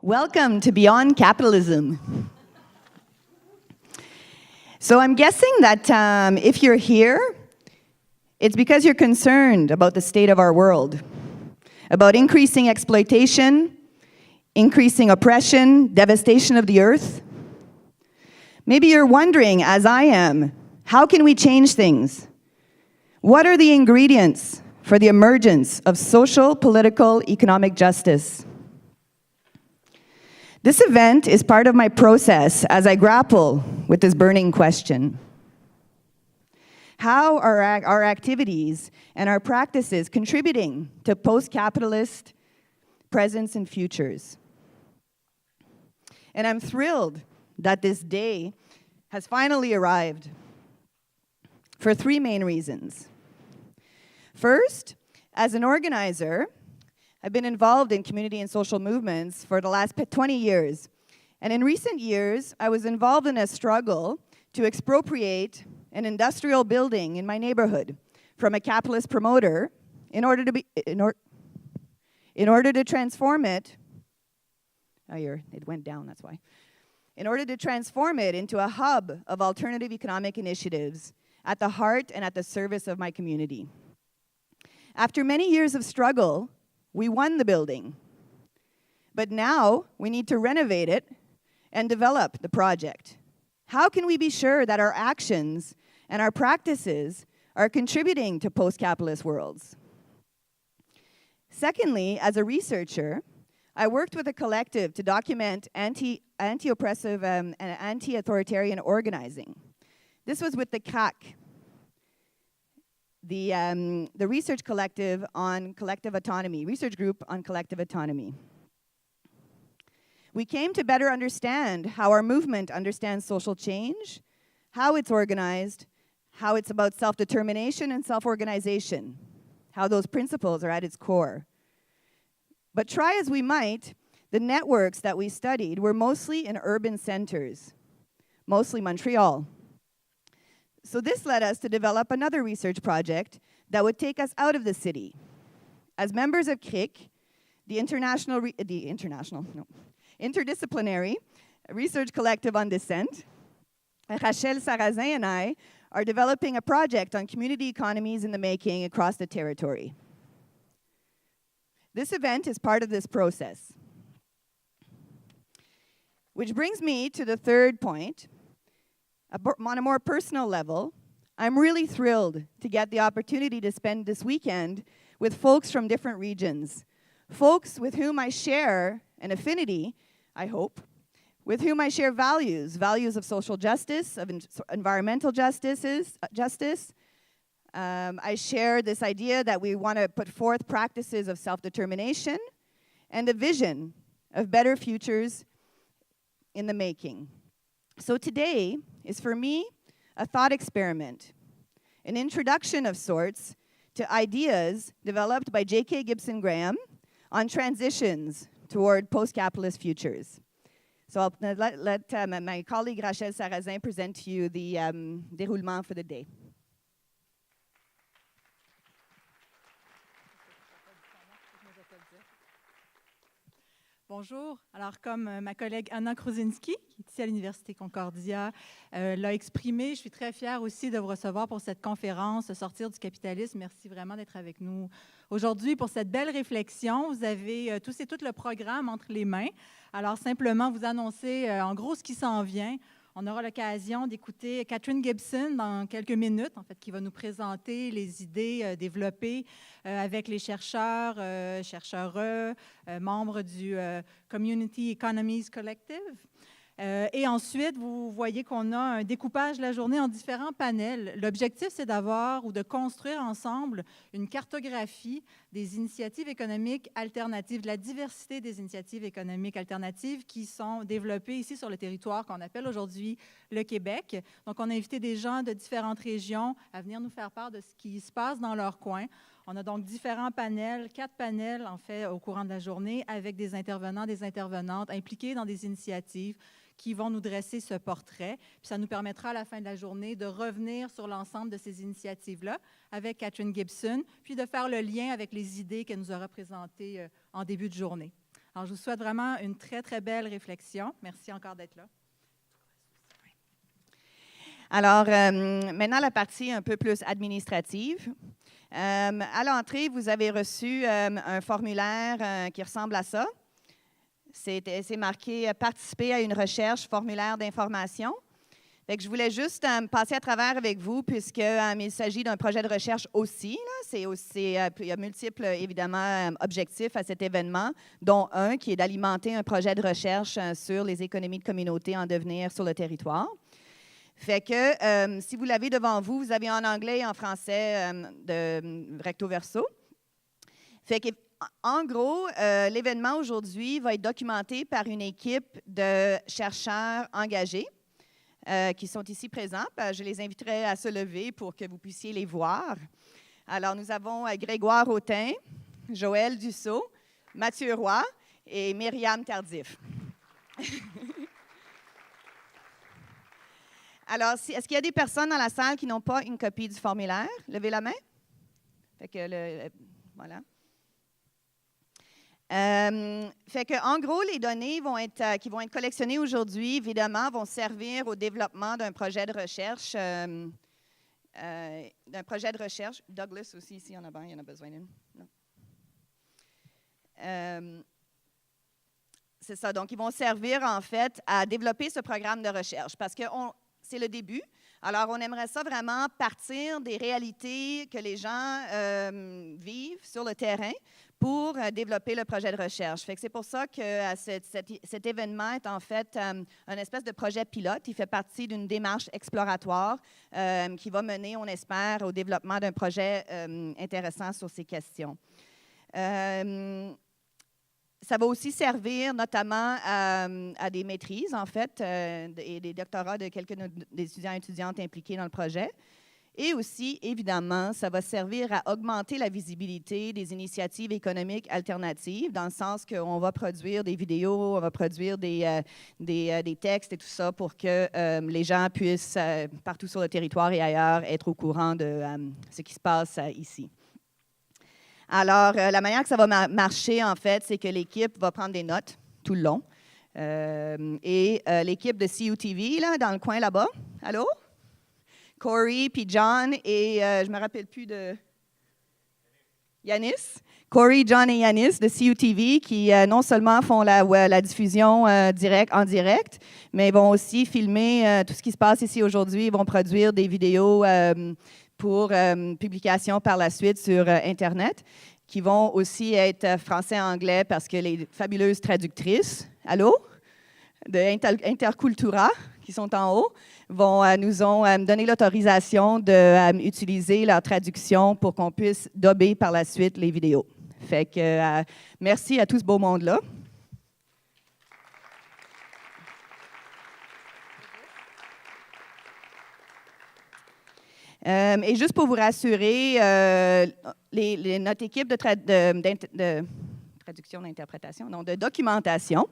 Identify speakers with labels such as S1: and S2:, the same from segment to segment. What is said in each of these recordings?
S1: Welcome to Beyond Capitalism. So I'm guessing that if you're here, it's because you're concerned about the state of our world, about increasing exploitation, increasing oppression, devastation of the earth. Maybe you're wondering, as I am, how can we change things? What are the ingredients for the emergence of social, political, economic justice? This event is part of my process as I grapple with this burning question. How are our activities and our practices contributing to post-capitalist presents and futures? And I'm thrilled that this day has finally arrived for three main reasons. First, as an organizer, I've been involved in community and social movements for the last 20 years. And in recent years, I was involved in a struggle to expropriate an industrial building in my neighborhood from a capitalist promoter in order to transform it. It went down, that's why. In order to transform it into a hub of alternative economic initiatives at the heart and at the service of my community. After many years of struggle, we won the building, but now we need to renovate it and develop the project. How can we be sure that our actions and our practices are contributing to post-capitalist worlds? Secondly, as a researcher, I worked with a collective to document anti-oppressive and anti-authoritarian organizing. This was with the CAC, the research collective on collective autonomy, research group on collective autonomy. We came to better understand how our movement understands social change, how it's organized, how it's about self-determination and self-organization, how those principles are at its core. But try as we might, the networks that we studied were mostly in urban centers, mostly Montreal. So this led us to develop another research project that would take us out of the city. As members of CRIC, the interdisciplinary research collective on dissent, Rachel Sarrazin and I are developing a project on community economies in the making across the territory. This event is part of this process. Which brings me to the third point. On a more personal level, I'm really thrilled to get the opportunity to spend this weekend with folks from different regions, folks with whom I share an affinity, I hope, with whom I share values of social justice, of environmental justice. I share this idea that we want to put forth practices of self-determination and a vision of better futures in the making. So today is, for me, a thought experiment, an introduction of sorts to ideas developed by J.K. Gibson Graham on transitions toward post-capitalist futures. So I'll let my colleague Rachel Sarrazin present to you the déroulement for the day.
S2: Bonjour. Alors, comme ma collègue Anna Kruzinski, qui est ici à l'Université Concordia, l'a exprimé, je suis très fière aussi de vous recevoir pour cette conférence « Sortir du capitalisme ». Merci vraiment d'être avec nous aujourd'hui pour cette belle réflexion. Vous avez tous et toutes le programme entre les mains. Alors, simplement vous annoncer en gros ce qui s'en vient. On aura l'occasion d'écouter Catherine Gibson dans quelques minutes, en fait, qui va nous présenter les idées développées avec les chercheurs, membres du Community Economies Collective. Et ensuite, vous voyez qu'on a un découpage de la journée en différents panels. L'objectif, c'est d'avoir ou de construire ensemble une cartographie des initiatives économiques alternatives, de la diversité des initiatives économiques alternatives qui sont développées ici sur le territoire qu'on appelle aujourd'hui le Québec. Donc, on a invité des gens de différentes régions à venir nous faire part de ce qui se passe dans leur coin. On a donc différents panels, 4 panels en fait au courant de la journée avec des intervenants, des intervenantes impliqués dans des initiatives qui vont nous dresser ce portrait. Puis ça nous permettra à la fin de la journée de revenir sur l'ensemble de ces initiatives-là avec Catherine Gibson, puis de faire le lien avec les idées qu'elle nous aura présentées en début de journée. Alors, je vous souhaite vraiment une très, très belle réflexion. Merci encore d'être là.
S1: Alors, maintenant, la partie un peu plus administrative. À l'entrée, vous avez reçu un formulaire qui ressemble à ça. C'est marqué « Participer à une recherche, formulaire d'information ». Je voulais juste passer à travers avec vous, puisqu'il s'agit d'un projet de recherche aussi. Il y a multiples, évidemment, objectifs à cet événement, dont un qui est d'alimenter un projet de recherche sur les économies de communauté en devenir sur le territoire. Fait que si vous l'avez devant vous, vous avez en anglais et en français de recto verso. Fait que, en gros, l'événement aujourd'hui va être documenté par une équipe de chercheurs engagés qui sont ici présents. Je les inviterai à se lever pour que vous puissiez les voir. Alors, nous avons Grégoire Autin, Joël Dussault, Mathieu Roy et Myriam Tardif. Alors, est-ce qu'il y a des personnes dans la salle qui n'ont pas une copie du formulaire? Levez la main. Fait que voilà. Fait que, en gros, les données qui vont être collectionnées aujourd'hui, évidemment, vont servir au développement d'un projet de recherche. Douglas aussi, ici, il y en a besoin d'une. C'est ça. Donc, ils vont servir, en fait, à développer ce programme de recherche parce que c'est le début. Alors, on aimerait ça vraiment partir des réalités que les gens vivent sur le terrain pour développer le projet de recherche. Fait que c'est pour ça que cet événement est en fait un espèce de projet pilote. Il fait partie d'une démarche exploratoire qui va mener, on espère, au développement d'un projet intéressant sur ces questions. Ça va aussi servir notamment à des maîtrises, en fait, et des doctorats de quelques des étudiants et étudiantes impliqués dans le projet. Et aussi, évidemment, ça va servir à augmenter la visibilité des initiatives économiques alternatives, dans le sens qu'on va produire des vidéos, on va produire des textes et tout ça pour que les gens puissent, partout sur le territoire et ailleurs, être au courant de ce qui se passe ici. Alors, la manière que ça va marcher, en fait, c'est que l'équipe va prendre des notes tout le long. Et l'équipe de CUTV, là, dans le coin là-bas, allô? Corey, puis John, et je ne me rappelle plus de Yanis. Corey, John et Yanis de CUTV qui non seulement font la diffusion en direct, mais vont aussi filmer tout ce qui se passe ici aujourd'hui. Ils vont produire des vidéos pour publication par la suite sur Internet, qui vont aussi être français-anglais parce que les fabuleuses traductrices, allô, de Intercultura, qui sont en haut, nous ont donné l'autorisation d'utiliser leur traduction pour qu'on puisse dubber par la suite les vidéos. Fait que merci à tout ce beau monde-là. Et juste pour vous rassurer, notre équipe de traduction, d'interprétation, non, de documentation,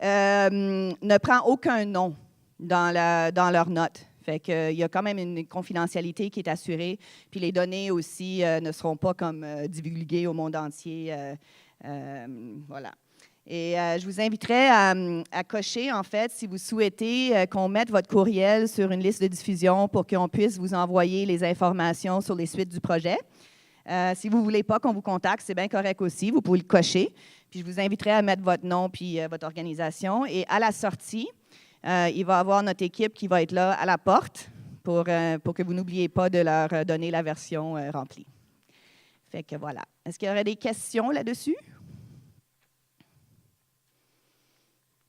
S1: ne prend aucun nom dans leurs notes. Fait qu'il y a quand même une confidentialité qui est assurée. Puis les données aussi ne seront pas comme divulguées au monde entier. Voilà. Et je vous inviterai à cocher, en fait, si vous souhaitez qu'on mette votre courriel sur une liste de diffusion pour qu'on puisse vous envoyer les informations sur les suites du projet. Si vous ne voulez pas qu'on vous contacte, c'est bien correct aussi. Vous pouvez le cocher. Puis je vous inviterai à mettre votre nom puis votre organisation. Et à la sortie, il va y avoir notre équipe qui va être là à la porte pour que vous n'oubliez pas de leur donner la version remplie. Fait que voilà. Est-ce qu'il y aurait des questions là-dessus?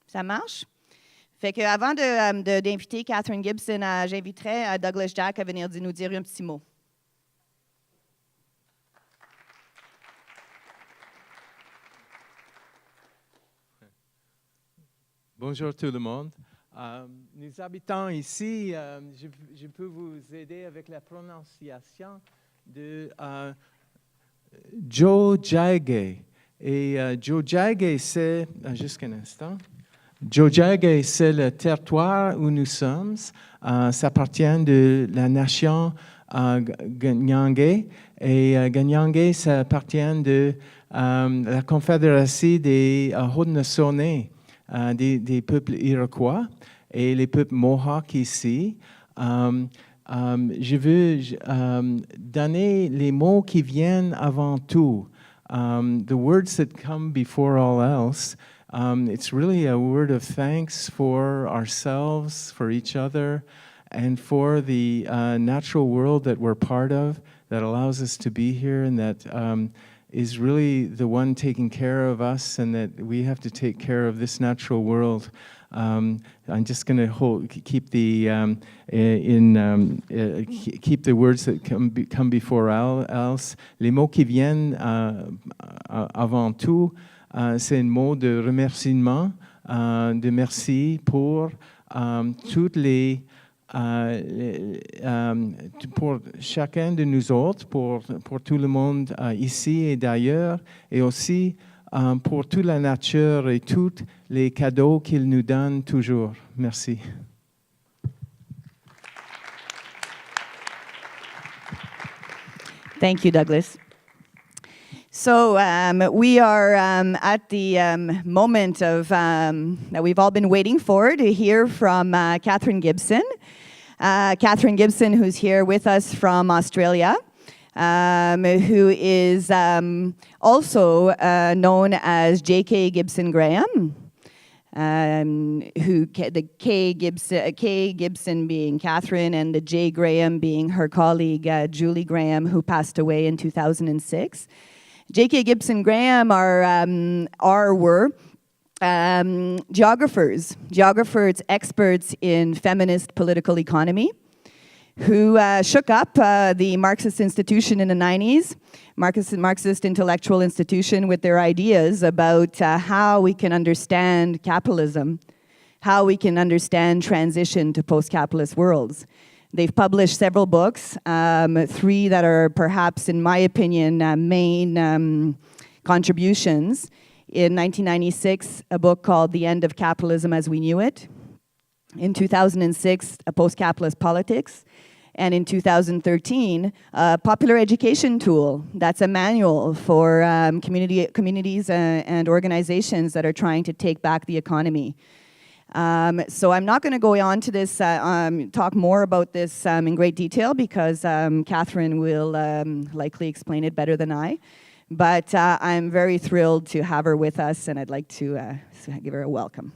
S1: Ça marche? Fait que avant d'inviter Catherine Gibson, j'inviterai Douglas Jack à venir nous dire un petit mot.
S3: Bonjour tout le monde. Nous habitons ici. Je peux vous aider avec la prononciation de Jojage. Et Jojage, c'est... juste un instant. Jojage, c'est le territoire où nous sommes. Ça appartient de la nation Ganyange. Et Ganyange, ça appartient de la Confédération des Haudenosaunee, des peuples iroquois et les peuples Mohawks ici. Je veux donner les mots qui viennent avant tout. The words that come before all else. It's really a word of thanks for ourselves, for each other, and for the natural world that we're part of, that allows us to be here, and that is really the one taking care of us, and that we have to take care of this natural world. I'm just going to keep the keep the words that come before else. Les mots qui viennent avant tout, c'est un mot de remerciement, de merci pour toutes pour chacun de nous autres, pour tout le monde ici et d'ailleurs, et aussi pour toute la nature et tous les cadeaux qu'il nous donne toujours. Merci.
S1: Thank you, Douglas. So we are at the moment of that we've all been waiting for, to hear from Catherine Gibson. Catherine Gibson, who's here with us from Australia, who is also known as J.K. Gibson Graham, the K Gibson being Catherine, and the J. Graham being her colleague, Julie Graham, who passed away in 2006. J.K. Gibson Graham were geographers, experts in feminist political economy, who shook up the Marxist institution in the 90s, Marxist intellectual institution, with their ideas about how we can understand capitalism, how we can understand transition to post-capitalist worlds. They've published several books, 3 that are perhaps, in my opinion, main contributions. In 1996, a book called The End of Capitalism as We Knew It. In 2006, A Post-Capitalist Politics. And in 2013, a popular education tool that's a manual for communities and organizations that are trying to take back the economy. So I'm not going to go on to this, talk more about this in great detail, because Catherine will likely explain it better than I. But I'm very thrilled to have her with us, and I'd like to give her a welcome.